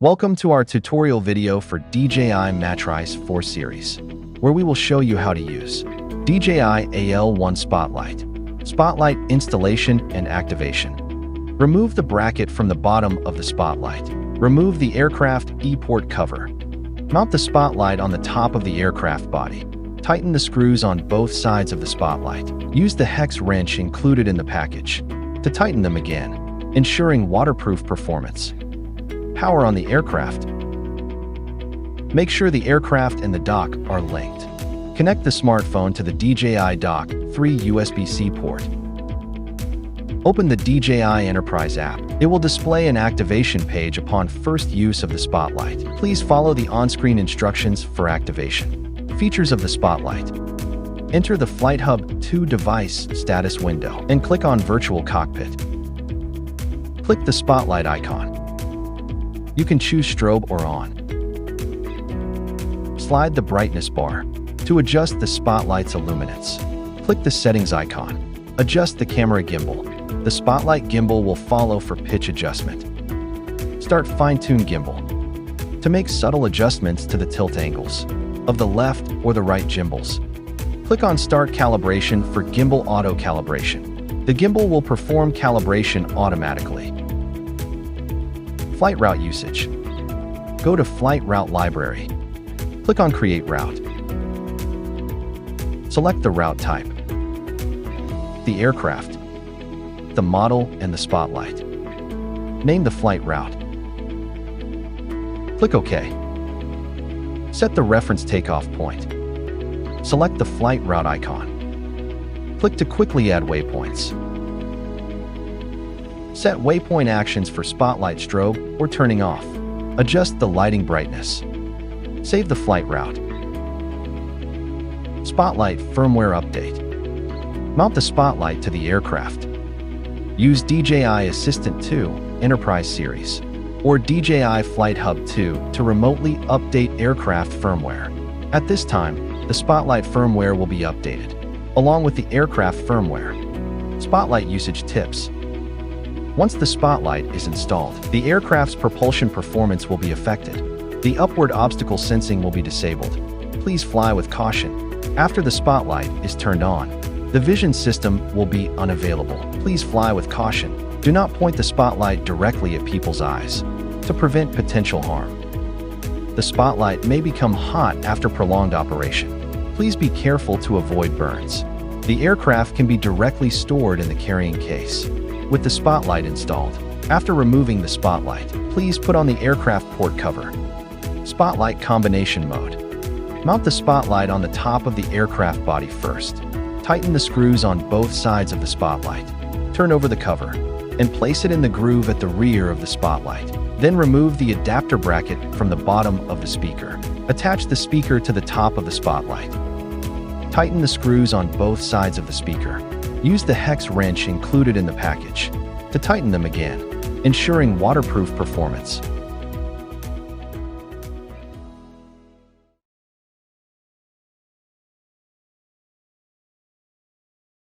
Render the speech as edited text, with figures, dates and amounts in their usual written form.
Welcome to our tutorial video for DJI Matrice 4 series, where we will show you how to use DJI AL1 SpotLight. SpotLight installation and activation. Remove the bracket from the bottom of the SpotLight. Remove the aircraft E-port cover. Mount the SpotLight on the top of the aircraft body. Tighten the screws on both sides of the SpotLight. Use the hex wrench included in the package to tighten them again, ensuring waterproof performance. Power on the aircraft. Make sure the aircraft and the dock are linked. Connect the smartphone to the DJI Dock 3 USB-C port. Open the DJI Enterprise app. It will display an activation page upon first use of the SpotLight. Please follow the on-screen instructions for activation. Features of the SpotLight. Enter the Flight Hub 2 device status window and click on Virtual Cockpit. Click the SpotLight icon. You can choose strobe or on. Slide the brightness bar to adjust the SpotLight's illuminance. Click the settings icon. Adjust the camera gimbal. The SpotLight gimbal will follow for pitch adjustment. Start fine-tune gimbal. To make subtle adjustments to the tilt angles of the left or the right gimbals, click on Start Calibration for gimbal auto calibration. The gimbal will perform calibration automatically. Flight route usage. Go to Flight Route Library. Click on Create Route. Select the route type, the aircraft, the model, and the SpotLight. Name the flight route. Click OK. Set the reference takeoff point. Select the flight route icon. Click to quickly add waypoints. Set waypoint actions for SpotLight strobe or turning off. Adjust the lighting brightness. Save the flight route. SpotLight firmware update. Mount the SpotLight to the aircraft. Use DJI Assistant 2 Enterprise Series or DJI Flight Hub 2 to remotely update aircraft firmware. At this time, the SpotLight firmware will be updated, along with the aircraft firmware. SpotLight usage tips. Once the SpotLight is installed, the aircraft's propulsion performance will be affected. The upward obstacle sensing will be disabled. Please fly with caution. After the SpotLight is turned on, the vision system will be unavailable. Please fly with caution. Do not point the SpotLight directly at people's eyes to prevent potential harm. The SpotLight may become hot after prolonged operation. Please be careful to avoid burns. The aircraft can be directly stored in the carrying case with the SpotLight installed. After removing the SpotLight, please put on the aircraft port cover. SpotLight combination mode. Mount the SpotLight on the top of the aircraft body first. Tighten the screws on both sides of the SpotLight. Turn over the cover and place it in the groove at the rear of the SpotLight. Then remove the adapter bracket from the bottom of the speaker. Attach the speaker to the top of the SpotLight. Tighten the screws on both sides of the speaker. Use the hex wrench included in the package to tighten them again, ensuring waterproof performance.